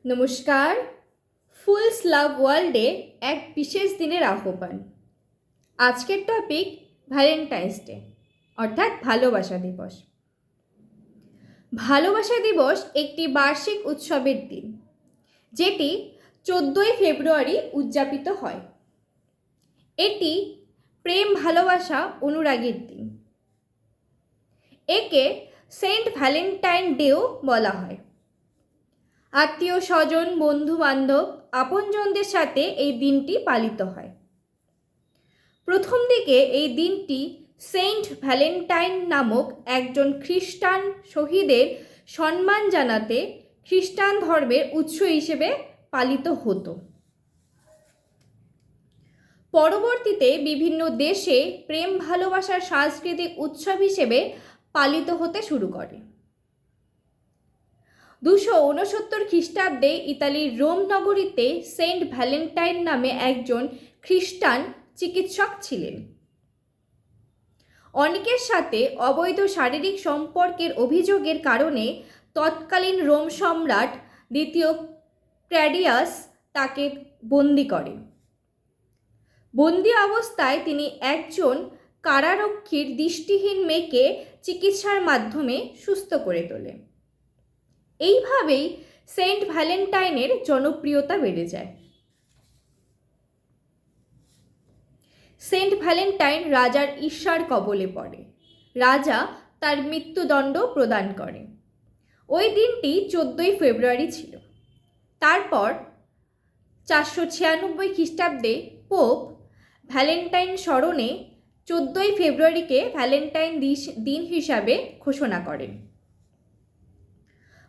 নমস্কার। ফুলস লাভ ওয়ার্ল্ডে এক বিশেষ দিনের আহ্বান। আজকের টপিক ভ্যালেন্টাইন্স ডে অর্থাৎ ভালোবাসা দিবস। ভালোবাসা দিবস একটি বার্ষিক উৎসবের দিন, যেটি 14ই ফেব্রুয়ারি উদযাপিত হয়। এটি প্রেম, ভালোবাসা, অনুরাগের দিন। একে সেন্ট ভ্যালেন্টাইন ডেও বলা হয়। আত্মীয় স্বজন, বন্ধু বান্ধব, আপনজনদের সাথে এই দিনটি পালিত হয়। প্রথম দিকে এই দিনটি সেন্ট ভ্যালেন্টাইন নামক একজন খ্রিস্টান শহীদের সম্মান জানাতে খ্রিস্টান ধর্মের উৎস হিসেবে পালিত হতো। পরবর্তীতে বিভিন্ন দেশে প্রেম ভালোবাসার সাংস্কৃতিক উৎসব হিসেবে পালিত হতে শুরু করে। 269 খ্রিস্টাব্দে ইতালির রোম নগরীতে সেন্ট ভ্যালেন্টাইন নামে একজন খ্রিস্টান চিকিৎসক ছিলেন। অনেকের সাথে অবৈধ শারীরিক সম্পর্কের অভিযোগের কারণে তৎকালীন রোম সম্রাট দ্বিতীয় ক্ল্যাডিয়াস তাকে বন্দি করে। বন্দি অবস্থায় তিনি একজন কারারক্ষীর দৃষ্টিহীন মেয়েকে চিকিৎসার মাধ্যমে সুস্থ করে তোলে। এইভাবেই সেন্ট ভ্যালেন্টাইনের জনপ্রিয়তা বেড়ে যায়। সেন্ট ভ্যালেন্টাইন রাজার ঈর্ষার কবলে পড়ে। রাজা তার মৃত্যুদণ্ড প্রদান করে। ওই দিনটি 14ই ফেব্রুয়ারি ছিল। তারপর 496 খ্রিস্টাব্দে পোপ ভ্যালেন্টাইন স্মরণে 14ই ফেব্রুয়ারিকে ভ্যালেন্টাইন দিন হিসাবে ঘোষণা করেন।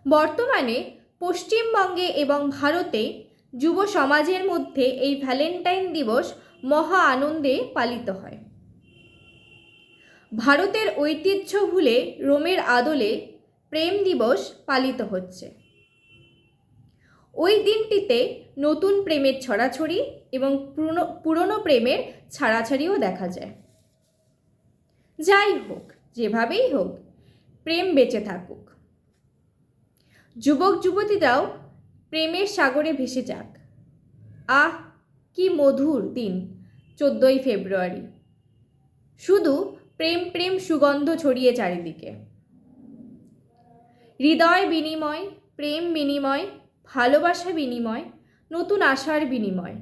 বর্তমানে পশ্চিমবঙ্গে এবং ভারতে যুব সমাজের মধ্যে এই ভ্যালেন্টাইন দিবস মহা আনন্দে পালিত হয়। ভারতের ঐতিহ্য ভুলে রোমের আদলে প্রেম দিবস পালিত হচ্ছে। ওই দিনটিতে নতুন প্রেমের ছড়াছড়ি এবং পুরনো প্রেমের ছাড়াছাড়িও দেখা যায়। যাই হোক, যেভাবেই হোক, প্রেম বেঁচে থাকুক। যুবক যুবতীরাও প্রেমের সাগরে ভেসে যাক। আহ, কি মধুর দিন 14ই ফেব্রুয়ারি। শুধু প্রেম প্রেম সুগন্ধ ছড়িয়ে চারিদিকে। হৃদয় বিনিময়, প্রেম বিনিময়, ভালোবাসা বিনিময়, নতুন আশার বিনিময়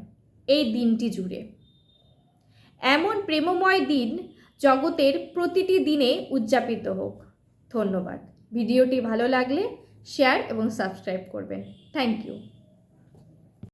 এই দিনটি জুড়ে। এমন প্রেমময় দিন জগতের প্রতিটি দিনে উদযাপিত হোক। ধন্যবাদ। ভিডিওটি ভালো লাগলে শেয়ার এবং সাবস্ক্রাইব করবেন। Thank you.